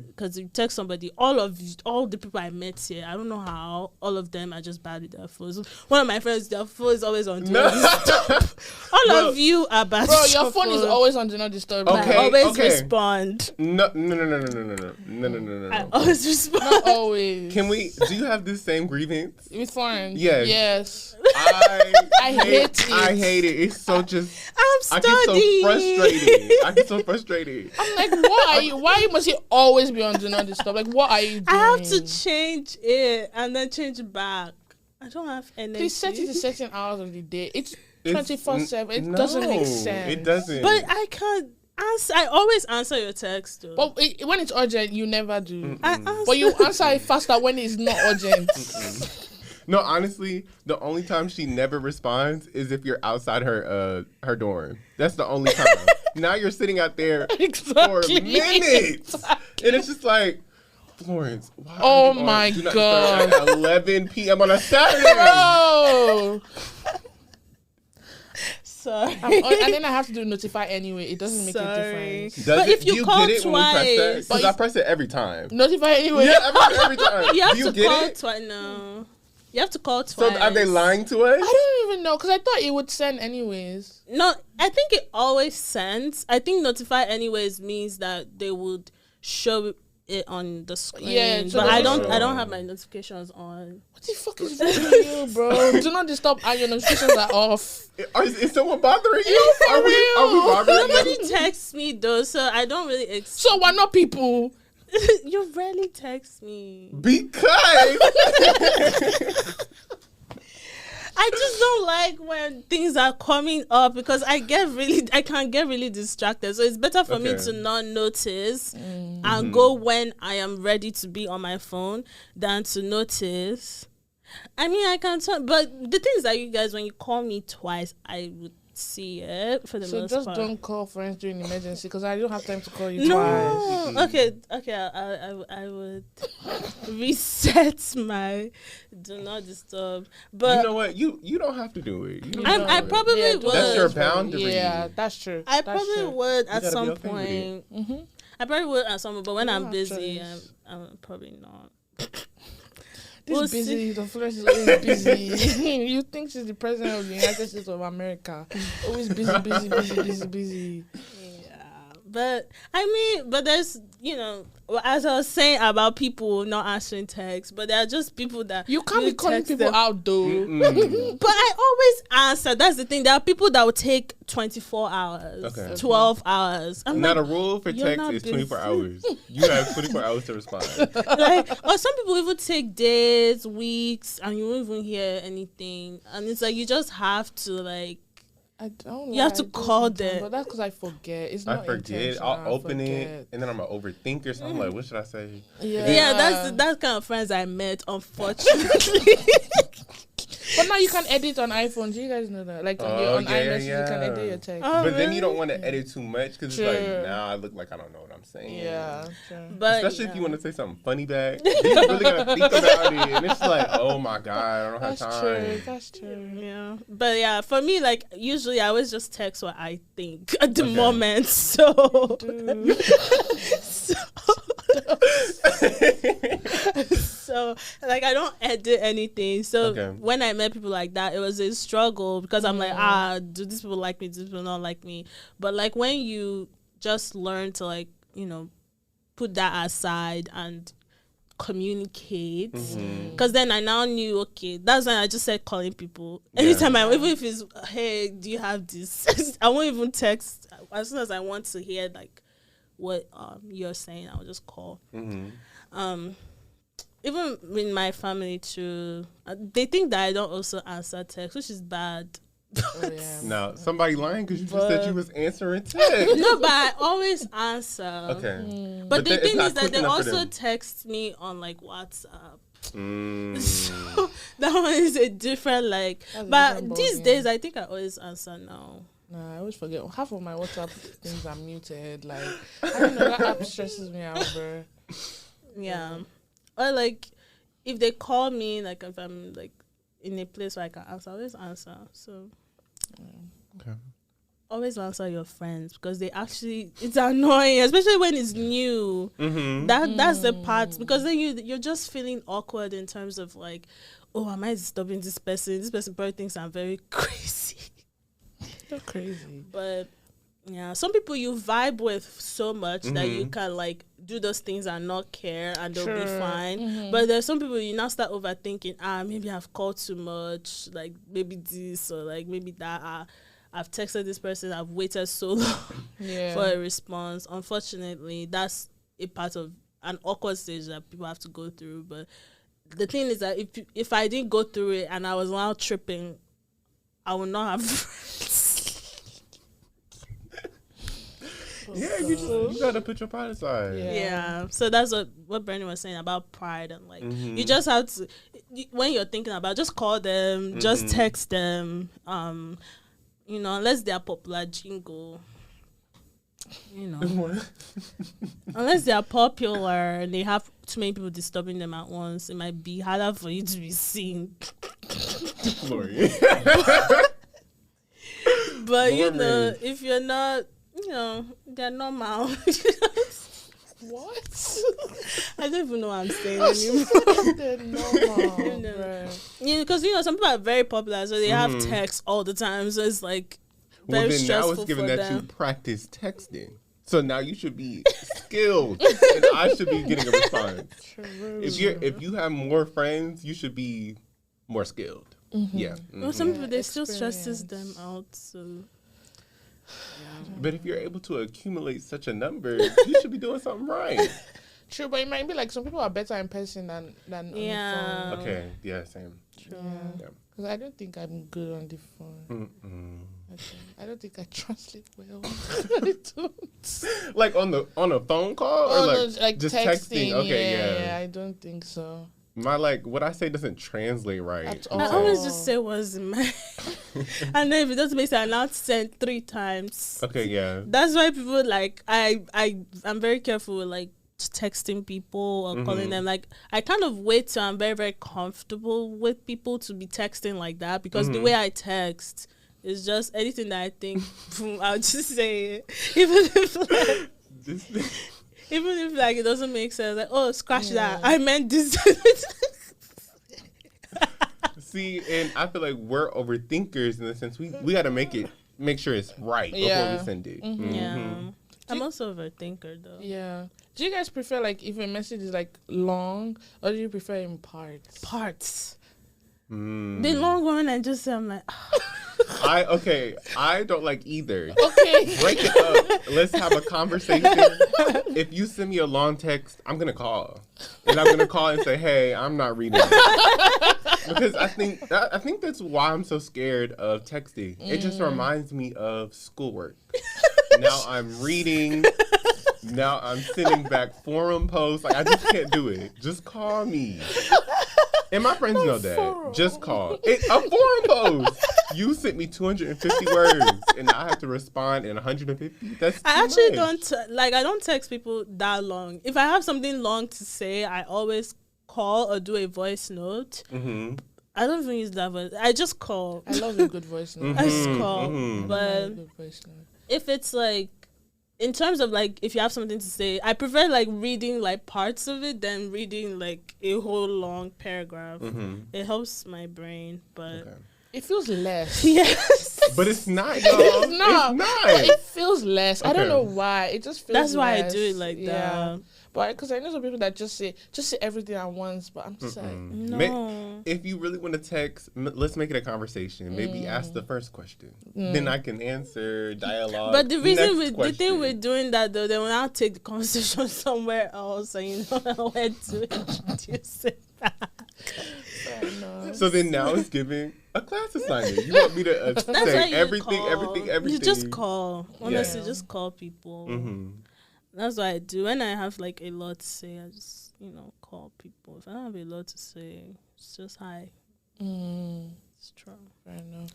Because you text somebody, all the people I met here, I don't know how, all of them are just bad with their phones. One of my friends, their phone is always on do not disturb. All of you are bad. Bro, with your phone is always on do not disturb. Okay. I always okay. respond. No. I always respond. Not always. Can we? Do you have this same grievance? With foreigners? Yes. Yes. I hate it. I hate it. It's so just. I'm I studying. get so frustrated. I'm like, why must he always be on do not disturb? Like, what are you doing? I have to change it and then change it back. I don't have energy. Please set it to certain hours of the day. It's It's- 24/7. It no, doesn't make sense. It doesn't. But I can't answer. I always answer your text. Though. But when it's urgent, you never do. I answer. But you answer it faster when it's not urgent. No, honestly, the only time she never responds is if you're outside her dorm. That's the only time. Now you're sitting out there for Exactly. minutes, and it's just like, Florence, why? Oh are you on my Do Not God. Disturb at 11 p.m. on a Saturday. Bro. Sorry. And then I have to do notify anyway. It doesn't make a Sorry. difference. Does But it, if you do call get it when we press that? twice- Because I press it every time. Notify anyway. Yeah, every time. You have do you to get call it? twice. No. You have to call So twice. are they lying to us? I don't even know because I thought it would send anyways. No, I think it always sends. I think notify anyways means that they would show it on the screen. Yeah, so but they I will don't. show. I don't have my notifications on. What the fuck is wrong with you, bro? Do not disturb and your notifications are off. Is someone bothering you? Are we real. bothering you? Nobody texts me though, so I don't really. So we're not people. You rarely text me. Because I just don't like when things are coming up because I can get really distracted. So it's better for me Okay. to not notice and go when I am ready to be on my phone than to notice. I mean, I can talk, but the thing is that you guys, when you call me twice, I would see it for the So most just part. don't call friends during emergency because I don't have time to call you twice. No, okay. I would reset my do not disturb. But you know what? You don't have to do it. You don't I have to. probably Yeah, would. That's your boundary. Yeah, that's true. I That's probably true. would at gotta be some okay with it. point. Mm-hmm. I probably would at some point, but when You I'm have busy, choice. I'm probably not. This We'll busy, the flesh is always busy. You think she's the president of the United States of America. Always busy. Yeah, but I mean, but there's, as I was saying about people not answering texts, but there are just people that You can't be calling text people them. out though. Mm-mm. But I always answer. That's the thing. There are people that will take 24 hours, Okay. 12 hours. I'm Not like, a rule for you're text not is 24 busy. hours. You have 24 hours to respond. or some people even take days, weeks, and you won't even hear anything. And it's like you just have to like. I don't. You have to I do call sometimes, them. but that's because I forget. It's I not forget. intentional. I'll open it, forget. and then I'm an overthinker. So I'm like, what should I say? Yeah, that's kind of friends I met. Unfortunately, But now you can edit on iPhone. Do you guys know that? Like on Oh, yeah, iMessage, yeah. you can edit your text. Oh, But then you really? don't want to edit too much because it's like, True. now I look like I don't know what I'm saying. Yeah, true. but Especially if yeah. you want to say something funny back. You really got to think about it. And it's like, oh my God, I don't have That's time. true. That's true. Yeah, but yeah, for me, like usually I always just text what I think at the Okay. moment. So, Dude. so like I don't edit anything. So Okay. when I met people like that, it was a struggle because I'm like, do these people like me? Do these people not like me? But like when you just learn to like put that aside and communicate, because then I now knew, okay, that's when I just said calling people anytime even if it's, hey, do you have this? I won't even text. As soon as I want to hear like what you're saying, I'll just call. Even in my family too, they think that I don't also answer text, which is bad. Oh, yeah. Now, somebody lying because you just But- said you was answering text. No, but I always answer. Okay. But the then it's thing not is that quick they enough for also them. text me on like WhatsApp. Mm. So that one is a different like. That's a But different these ballgame. days, I think I always answer now. Nah, I always forget. Half of my WhatsApp things are muted. Like, I don't know, that app stresses me out, bro. Yeah. Or like, if they call me, like if I'm like in a place where I can answer, I always answer. So Okay. always answer your friends because they actually, it's annoying, especially when it's new. Mm-hmm. That's the part, because then you're just feeling awkward in terms of like, oh, am I disturbing this person? This person probably thinks I'm very crazy. You're crazy. But yeah, some people you vibe with so much that you can like do those things and not care and they'll be Sure. fine. But there's some people you now start overthinking. Maybe I've called too much. Like maybe this or like maybe that. I've texted this person. I've waited so long Yeah. for a response. Unfortunately, that's a part of an awkward stage that people have to go through. But the thing is that if I didn't go through it and I was now tripping, I would not have friends. Yeah, you gotta put your pride aside. Yeah. Yeah, so that's what Brandon was saying about pride and like you just have to, when you're thinking about, just call them, just text them, unless they're popular jingle, unless they're popular and they have too many people disturbing them at once, it might be harder for you to be seen. Glory. But Norman. if you're not, they're normal. What? I don't even know what I'm saying anymore. They're normal, You know. bruh. Because some people are very popular, so they have text all the time. So it's like Well, very then now stressful it's given for that you them. practice texting. So now you should be skilled, and I should be getting a response. True. If you have more friends, you should be more skilled. Yeah. Well, some Yeah, people they still stresses experience. them out. So But if you're able to accumulate such a number, you should be doing something right. true, but it might be like some people are better in person than on the Yeah. phone. Okay, yeah, same. True. Yeah. Because I don't think I'm good on the phone. Mm-mm. I don't think I translate well. I don't. Like on a phone call or Oh, like, no, like just texting. Okay, Yeah, I don't think so. My like what I say doesn't translate right. At I all. always just say what's in my and then if it doesn't make sense, I now send 3 times. Okay, yeah. That's why people like I'm very careful with like texting people or calling them. Like I kind of wait till I'm very, very comfortable with people to be texting like that, because the way I text is just anything that I think I'll just say it. Even if like it doesn't make sense, like, oh, scratch that. I meant this. See, and I feel like we're overthinkers in the sense we gotta make sure it's right before we send it. Yeah. I'm also a overthinker though. Yeah. Do you guys prefer like if a message is like long, or do you prefer in parts? Parts. Mm. The long one, I just say, I'm like, I don't like either. Okay. Break it up. Let's have a conversation. If you send me a long text, I'm gonna call, and I'm gonna call and say, "Hey, I'm not reading it." Because I think that's why I'm so scared of texting. It just reminds me of schoolwork. Now I'm reading. Now I'm sending back forum posts. Like I just can't do it. Just call me. And my friends know that. Just call. A forum post. You sent me 250 words, and I have to respond in 150. That's I too actually much. I don't text people that long. If I have something long to say, I always call or do a voice note. Mm-hmm. I don't even use that voice. I just call. I love a good voice note. I just call. I love But a good voice note. if it's like, in terms of like, if you have something to say, I prefer like reading like parts of it than reading like a whole long paragraph. It helps my brain, but Okay. It feels less. yes, But it's not, y'all. It's not. It's not. But it feels less. I don't Okay. know why. It just feels that's why I less. do it like that. But because I know some people that just say everything at once, but I'm just like, No, If you really want to text, let's make it a conversation. Maybe ask the first question. Then I can answer dialogue. but the reason Next the thing question. with doing that though, they will now take the conversation somewhere else, and you know where to introduce it. So then now it's giving a class assignment. You want me to That's why say you everything. You just call. Honestly, Yeah. just call people. Mm-hmm. That's what I do. When I have like a lot to say, I just call people. If I don't have a lot to say, it's just hi. It's true. fair enough.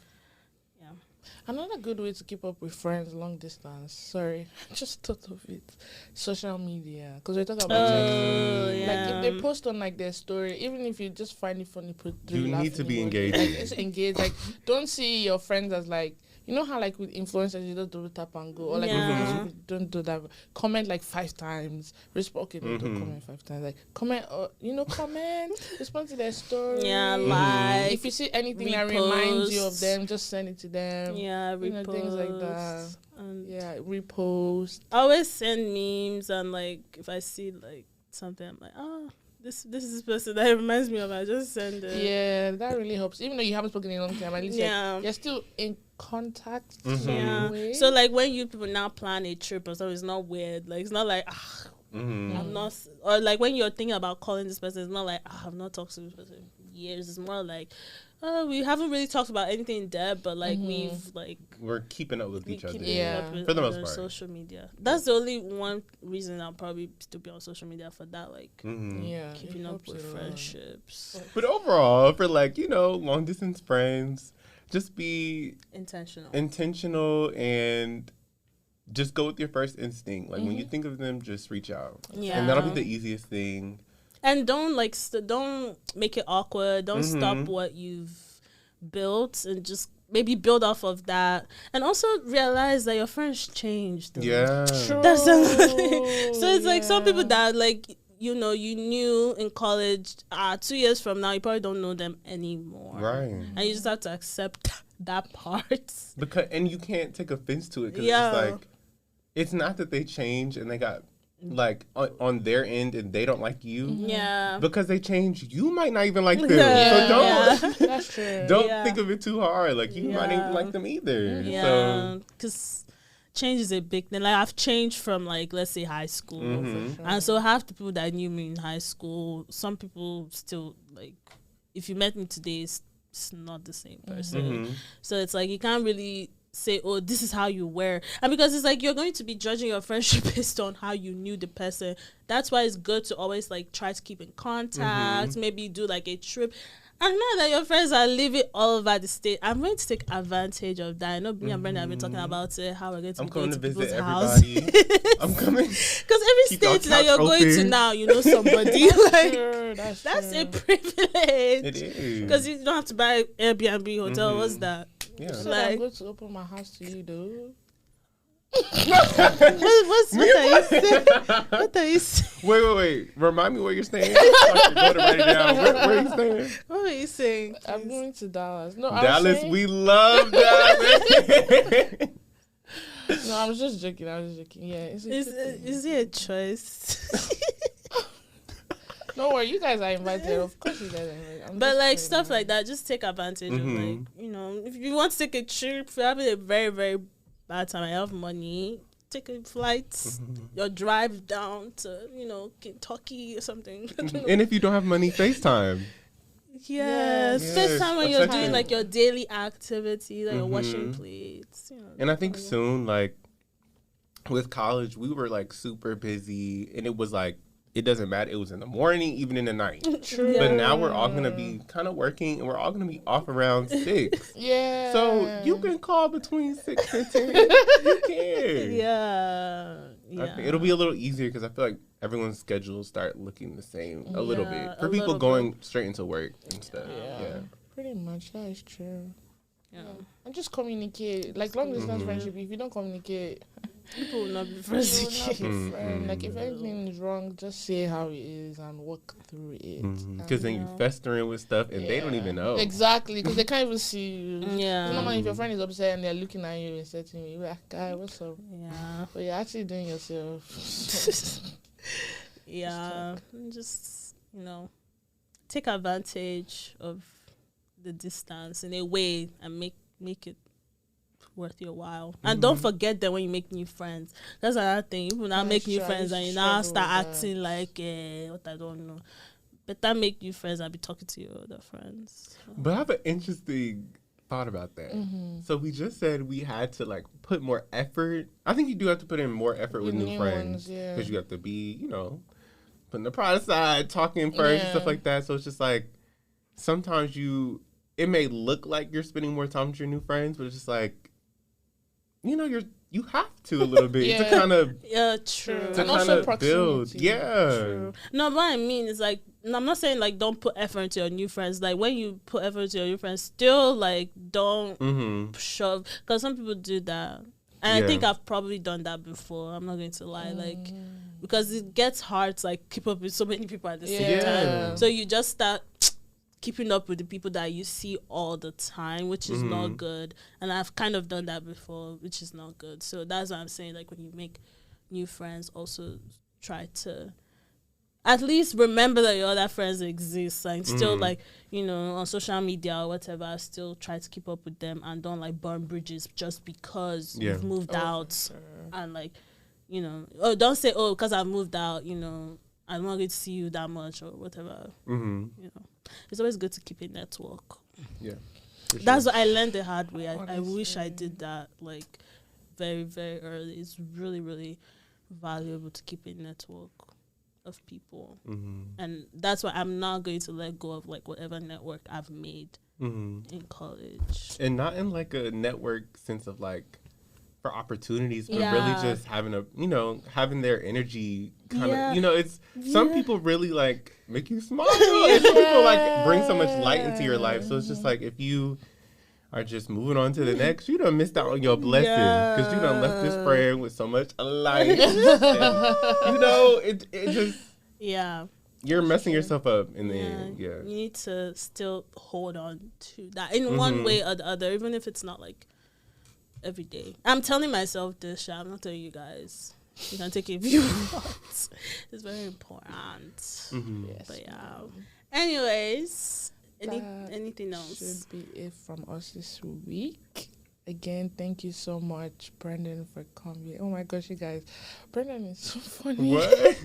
Yeah. Another good way to keep up with friends long distance. Sorry, I just thought of it. Social media, because we're talking about texting. Yeah. Like if they post on like their story, even if you just find it funny, put three You need to laughing be emojis. engaging. Like, just engage. Like don't see your friends as like, you know how like with influencers you just do tap and go, or like Yeah. with Facebook, don't do that. Comment like 5 times. Okay, no, don't comment 5 times. Like comment, or comment, respond to their story. Yeah, like If you see anything that reminds you of repost. them, just send it to them. yeah, You know, things like that. repost. And Yeah, repost. I always send memes, and like if I see like something, I'm like, oh, this is this person that reminds me of. I just send it. Yeah, that really helps. Even though you haven't spoken in a long time, at least Yeah. you're still in contact. Yeah. Way. So like when you people now plan a trip or something, it's not weird. Like it's not like Mm-hmm. I'm not, or like when you're thinking about calling this person, it's not like I've not talked to this person in years. It's more like, we haven't really talked about anything in depth, but like we've like We're keeping up with we each other. keep Yeah. up with For the most other part. social media. That's the only one reason I'll probably still be on social media for that. Like Mm-hmm. yeah, keeping it up helps with a lot. friendships, But overall, for like long distance friends, just be intentional. intentional and just go with your first instinct. Like when you think of them, just reach out. Yeah. And that'll be the easiest thing. And don't like don't make it awkward. Don't stop Mhm. what you've built, and just maybe build off of that. And also realize that your friends changed. Yeah. That's another thing. So it's like some people Yeah. that like you knew in college. 2 years from now, you probably don't know them anymore. Right. And you just have to accept that part. And you can't take offense to it because Yeah. it's like, it's not that they changed and they got like on their end and they don't like you. Yeah. Because they changed, you might not even like them. Yeah. So don't That's true. don't Yeah. think of it too hard. Like you might not Yeah. even like them either. Yeah, So because change is a big thing. Like I've changed from like let's say high school, and so half the people that knew me in high school, some people still like, if you met me today, it's not the same person. So it's like you can't really say, oh, this is how you were, and because it's like you're going to be judging your friendship based on how you knew the person. That's why it's good to always like try to keep in contact, maybe do like a trip. And now that your friends are living all over the state, I'm going to take advantage of that. I know me and Brenda have been talking about how we're going to coming to people's visit house. everybody. I'm coming. Because every Keep our state that you're couch going to open. now, you know somebody. like True, that's true. a privilege. It is. Because you don't have to buy Airbnb hotel. What's that? Yeah. So like- I'm going to open my house to you, though. What are you saying? What are you saying? Wait. Remind me where you're staying. I can go to write it down. Where are you staying? What are you saying? I'm going to Dallas. No, I was Dallas. saying- We love Dallas. No, I was just joking. Yeah, it's a good thing. Is it a choice? No worry, you guys are invited. Of course, you guys are invited. I'm But just like saying, stuff man. like that, just take advantage of like, you know, if you want to take a trip, if you're having a very, very bad time, I have money, take a flight, or drive down to, you know, Kentucky or something. And if you don't have money, FaceTime. Yes. Yes, First time when you're exactly. doing like your daily activity, like you're washing plates. You know, And I think soon, like with college, we were like super busy, and it was like it doesn't matter. It was in the morning, even in the night. True. But now we're all gonna be kind of working, and we're all gonna be off around 6. Yeah. So you can call between 6 and 10. You can. Yeah. I think it'll be a little easier because I feel like everyone's schedules start looking the same a little Yeah, bit for a people little going straight into work and stuff. Yeah. Yeah. Pretty much, that is true. Yeah. And just communicate. Like long distance friendship, if you don't communicate, People will not be you friends will not again. be friends. Like if anything is wrong, just say how it is and work through it. Because then you festering with stuff and they don't even know. Exactly, because they can't even see you. Yeah. Normally, if your friend is upset and they're looking at you and saying to you, like, guy, what's up? Yeah. But you're actually doing yourself. Yeah. Just, you know, take advantage of the distance in a way and make it worth your while. And don't forget that when you make new friends. That's another thing. People now That's make new true. I friends used and to you now struggle start with acting like what I don't know. Better make new friends and be talking to your other friends. But I have an interesting thought about that. So we just said we had to like put more effort. I think you do have to put in more effort with With new new friends ones, yeah. because you have to be, you know, putting the pride aside, talking first and stuff Yeah. like that. So it's just like sometimes it may look like you're spending more time with your new friends, but it's just like, you know, you have to a little bit to Yeah. kind of Yeah, true. to And kind also of build. proximity. Yeah. True. No, what I mean is like, no, I'm not saying like don't put effort into your new friends. Like when you put effort into your new friends, still like don't Mm-hmm. shove, because some people do that, and Yeah. I think I've probably done that before. I'm not going to lie, like because it gets hard to like keep up with so many people at the same Yeah. time. So you just start keeping up with the people that you see all the time, which is not good. And I've kind of done that before, which is not good. So that's what I'm saying. Like when you make new friends, also try to at least remember that your other friends exist and still like, you know, on social media or whatever, still try to keep up with them and don't like burn bridges just because Yeah. you've moved out Sure. and like, you know, oh, don't say, oh, because I've moved out, you know, I'm not going to see you that much or whatever. Mm-hmm. You know, it's always good to keep a network. Yeah. That's what I learned the hard way. I wish I did that like very, very early. It's really, really valuable to keep a network of people. And that's why I'm not going to let go of like whatever network I've made in college. And not in like a network sense of like for opportunities, but Yeah. really just having having their energy kind of, Yeah. you know, it's some people really like make you smile. And some people like bring so much light into your life. So it's just like if you are just moving on to the next, you done missed out on your blessing because you done left this friend with so much light. And, you know, it just Yeah. you're messing yourself up in the end. You Yeah. need to still hold on to that in one way or the other, even if it's not like every day. I'm telling myself this, I'm not telling you guys. You can take it if you want. It's very important. Yes. But yeah. Anyways, That anything else? should be it from us this week. again, thank you so much, Brendan, for coming. Oh my gosh, you guys. Brendan is so funny. What?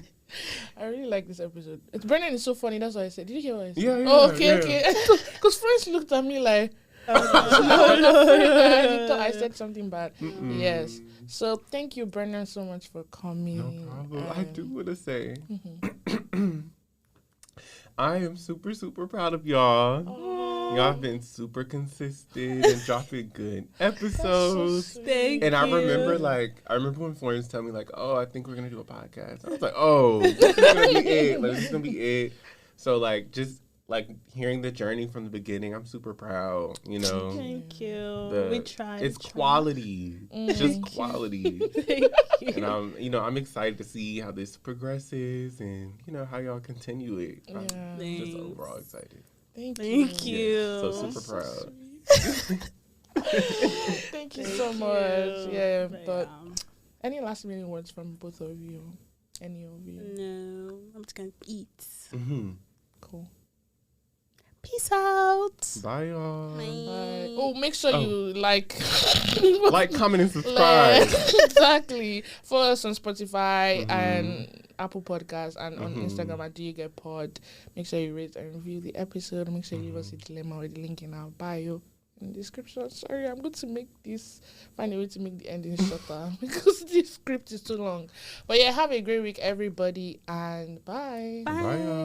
I really like this episode. Brendan is so funny. That's what I said. Did you hear what I said? Yeah, Oh, okay, yeah. okay. Because friends looked at me like, No. you thought I said something bad. Mm-mm. Yes. So thank you, Brendan, so much for coming. No problem. I do want to say, Mhm. I am super, super proud of y'all. Y'all have been super consistent and dropping good episodes. Thank And I you. remember when Florence told me, like, oh, I think we're going to do a podcast. I was like, oh, this is going to be it. Like, this is going to be it. So, like, just, like, hearing the journey from the beginning, I'm super proud, you know. Thank you. The- We tried. It's we tried. quality. Just Thank you. quality. Thank you. And I'm excited to see how this progresses and, how y'all continue it. I'm Yeah. just Thanks. overall excited. Thank you. you. So super proud. Thank you so much. Yeah, but yeah. any last minute words from both of you? Any of you? No, I'm just gonna eat. Mm-hmm. Cool. Peace out. Bye, y'all. Bye. Oh, make sure Oh. you like, Like, comment, and subscribe. exactly. Follow us on Spotify Mhm. and Apple Podcasts and on Mhm. Instagram at Do You Get Pod. Make sure you rate and review the episode. Make sure you leave us a dilemma with the link in our bio in the description. Sorry, I'm going to find a way to make the ending shorter because this script is too long. But yeah, have a great week, everybody, and bye. Bye. Bye, y'all.